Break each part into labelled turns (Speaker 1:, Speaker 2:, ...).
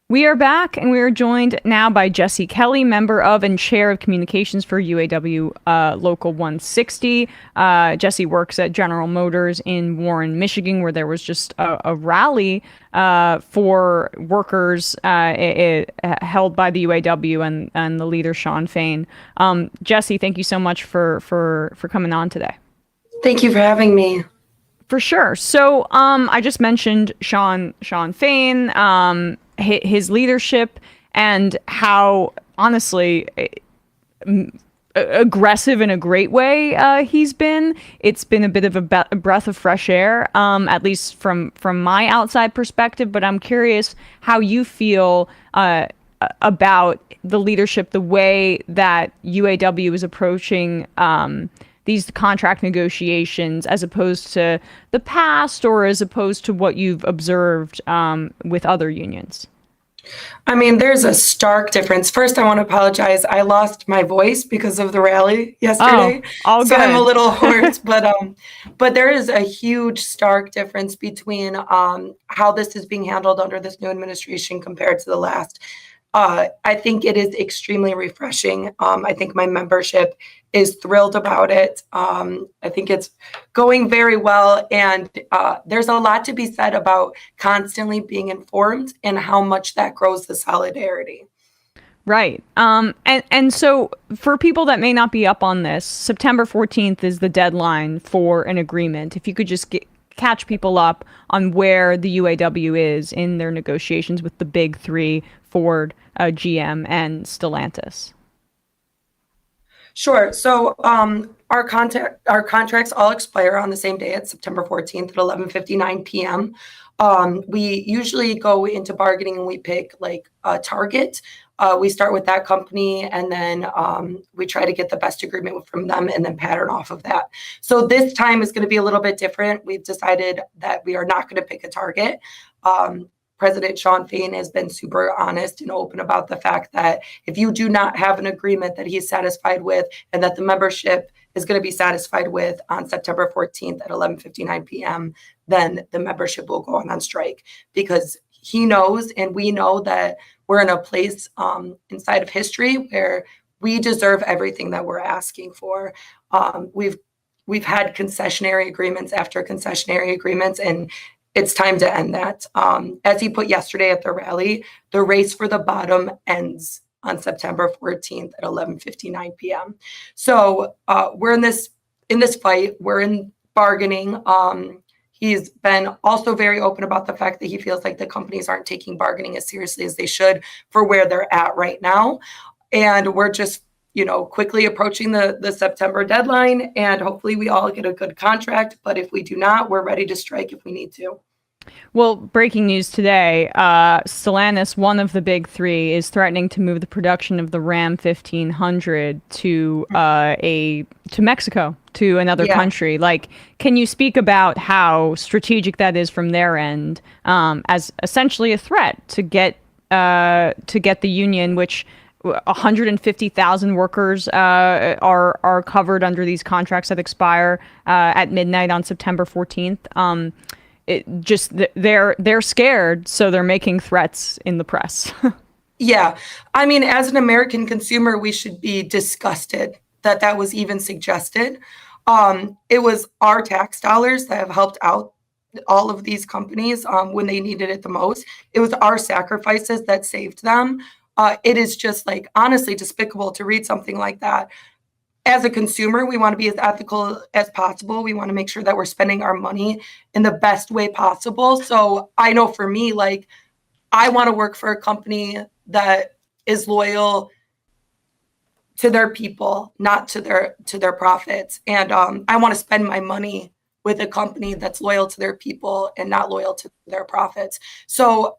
Speaker 1: We are back, and we are joined now by Jessie Kelly, member of and chair of communications for UAW Local 160. Jessie works at General Motors in Warren, Michigan, where there was just a rally for workers held by the UAW and the leader, Sean Fain. Jessie, thank you so much for coming on today.
Speaker 2: Thank you for having me.
Speaker 1: For sure. So I just mentioned Sean Fain. His leadership and how, honestly, aggressive in a great way he's been. It's been a bit of a breath of fresh air, at least from my outside perspective. But I'm curious how you feel about the leadership, the way that UAW is approaching these contract negotiations, as opposed to the past, or as opposed to what you've observed with other unions?
Speaker 2: I mean, there's a stark difference. First, I want to apologize. I lost my voice because of the rally yesterday.
Speaker 1: Oh, all good.
Speaker 2: So I'm a little hoarse, but there is a huge stark difference between how this is being handled under this new administration compared to the last. I think it is extremely refreshing. I think my membership is thrilled about it. I think it's going very well. And there's a lot to be said about constantly being informed and how much that grows the solidarity.
Speaker 1: Right. And so for people that may not be up on this, September 14th is the deadline for an agreement. If you could just catch people up on where the UAW is in their negotiations with the big three, Ford, GM, and Stellantis.
Speaker 2: Sure. So our contracts all expire on the same day at September 14th at 11:59 p.m. We usually go into bargaining and we pick like a target. We start with that company, and then we try to get the best agreement from them and then pattern off of that. So this time is going to be a little bit different. We've decided that we are not going to pick a target. President Sean Fain has been super honest and open about the fact that if you do not have an agreement that he's satisfied with and that the membership is going to be satisfied with on September 14th at 11:59 p.m., then the membership will go on strike, because he knows and we know that we're in a place inside of history where we deserve everything that we're asking for. We've had concessionary agreements after concessionary agreements, and it's time to end that. As he put yesterday at the rally, the race for the bottom ends on September 14th at 11:59 p.m. So we're in this fight. We're in bargaining. He's been also very open about the fact that he feels like the companies aren't taking bargaining as seriously as they should for where they're at right now. And we're just, quickly approaching the September deadline, and hopefully we all get a good contract. But if we do not, we're ready to strike if we need to.
Speaker 1: Well, breaking news today, Stellantis, one of the big three, is threatening to move the production of the Ram 1500 to Mexico, to another country. Like, can you speak about how strategic that is from their end, as essentially a threat to get the union, which 150,000 workers are covered under these contracts that expire at midnight on September 14th. They're scared, so they're making threats in the press.
Speaker 2: Yeah. I mean, as an American consumer, we should be disgusted that was even suggested. It was our tax dollars that have helped out all of these companies when they needed it the most. It was our sacrifices that saved them. It is just honestly despicable to read something like that. As a consumer, we want to be as ethical as possible. We want to make sure that we're spending our money in the best way possible. So I know for me, I want to work for a company that is loyal to their people, not to their profits. And I want to spend my money with a company that's loyal to their people and not loyal to their profits. So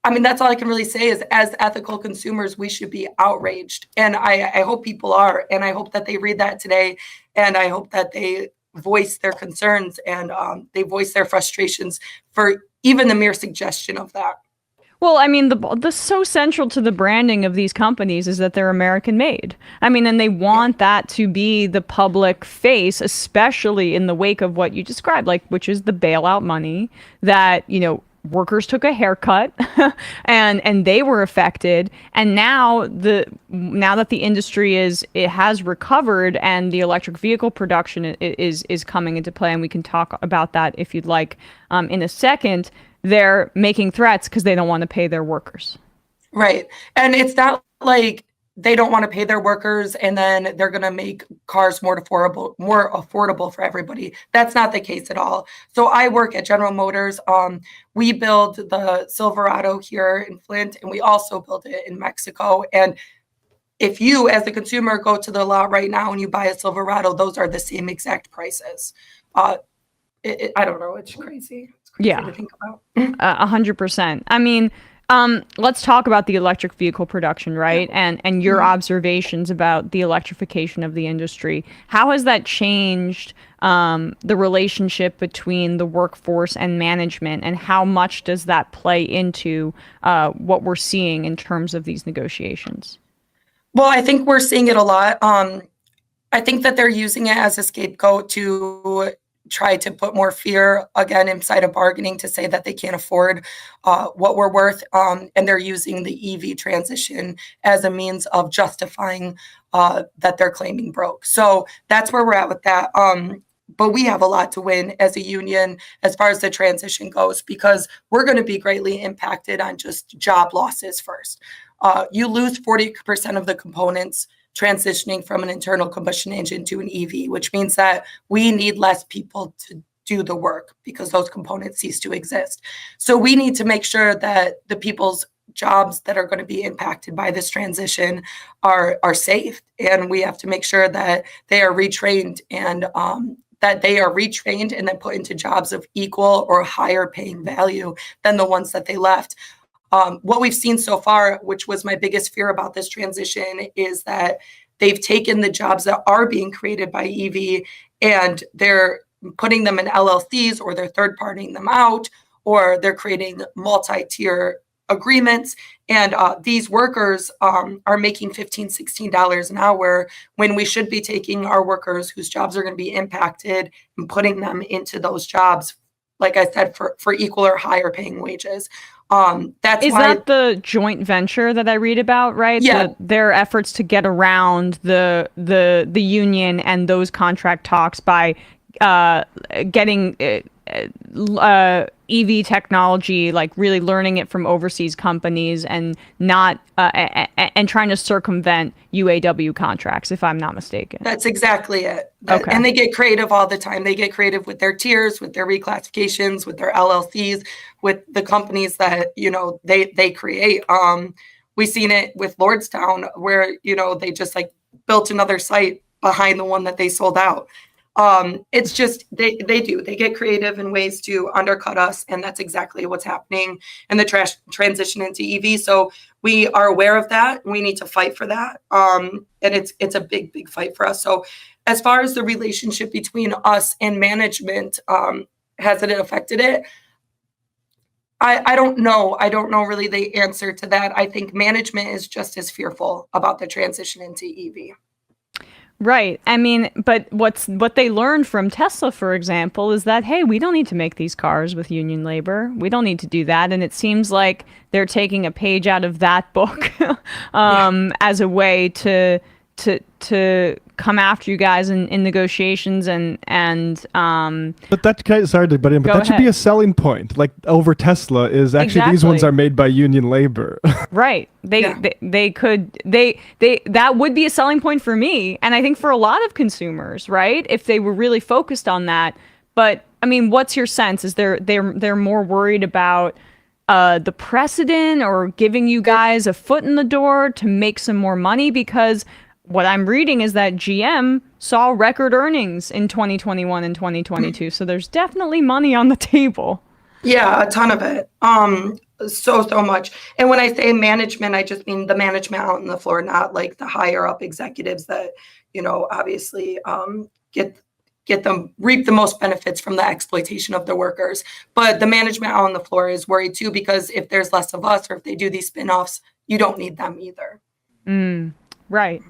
Speaker 2: I mean, that's all I can really say is, as ethical consumers, we should be outraged. And I hope people are. And I hope that they read that today. And I hope that they voice their concerns and they voice their frustrations for even the mere suggestion of that.
Speaker 1: Well, I mean, the so central to the branding of these companies is that they're American made. I mean, and they want that to be the public face, especially in the wake of what you described, which is the bailout money that, workers took a haircut and they were affected. And now that the industry it has recovered and the electric vehicle production is coming into play, and we can talk about that if you'd like in a second, they're making threats because they don't want to pay their workers.
Speaker 2: Right. And it's not like they don't want to pay their workers and then they're going to make cars more affordable for everybody. That's not the case at all. So I work at General Motors. We build the Silverado here in Flint, and we also build it in Mexico. And if you, as a consumer, go to the lot right now and you buy a Silverado, those are the same exact prices. I don't know. It's crazy. It's crazy to think about.
Speaker 1: 100%. I mean, let's talk about the electric vehicle production, right? And your observations about the electrification of the industry. How has that changed the relationship between the workforce and management, and how much does that play into what we're seeing in terms of these negotiations?
Speaker 2: Well, I think we're seeing it a lot. I think that they're using it as a scapegoat to try to put more fear again inside of bargaining, to say that they can't afford what we're worth. And they're using the EV transition as a means of justifying that they're claiming broke. So that's where we're at with that. But we have a lot to win as a union as far as the transition goes, because we're going to be greatly impacted on just job losses first. You lose 40% of the components transitioning from an internal combustion engine to an EV, which means that we need less people to do the work because those components cease to exist. So we need to make sure that the people's jobs that are going to be impacted by this transition are safe. And we have to make sure that they are retrained and then put into jobs of equal or higher paying value than the ones that they left. What we've seen so far, which was my biggest fear about this transition, is that they've taken the jobs that are being created by EV and they're putting them in LLCs, or they're third-partying them out, or they're creating multi-tier agreements. And these workers are making $15, $16 an hour, when we should be taking our workers whose jobs are going to be impacted and putting them into those jobs, like I said, for equal or higher paying wages. That the joint venture that I read about, right?
Speaker 1: Yeah. Their efforts to get around the union and those contract talks by getting EV technology, like really learning it from overseas companies and not and trying to circumvent UAW contracts, if I'm not mistaken.
Speaker 2: That's exactly it.
Speaker 1: Okay.
Speaker 2: And they get creative all the time. They get creative with their tiers, with their reclassifications, with their LLCs, with the companies that, they create. We've seen it with Lordstown, where, they just like built another site behind the one that they sold out. It's just they get creative in ways to undercut us, and that's exactly what's happening in the transition into EV. So we are aware of that. We need to fight for that, and it's a big fight for us. So as far as the relationship between us and management, has it affected it? I don't know. I don't know really the answer to that. I think management is just as fearful about the transition into EV.
Speaker 1: Right. I mean, but what they learned from Tesla, for example, is that, hey, we don't need to make these cars with union labor. We don't need to do that. And it seems like they're taking a page out of that book as a way to come after you guys in negotiations and
Speaker 3: but that kind of, sorry to butt in, but that should be a selling point, like over Tesla, is actually these ones are made by union labor.
Speaker 1: Right. That would be a selling point for me, and I think for a lot of consumers, right, if they were really focused on that. But I mean, what's your sense? Is they're more worried about the precedent, or giving you guys a foot in the door to make some more money? Because what I'm reading is that GM saw record earnings in 2021 and 2022. So there's definitely money on the table.
Speaker 2: Yeah, a ton of it. So much. And when I say management, I just mean the management out on the floor, not like the higher up executives that, obviously reap the most benefits from the exploitation of the workers. But the management out on the floor is worried too, because if there's less of us, or if they do these spinoffs, you don't need them either.
Speaker 1: Right.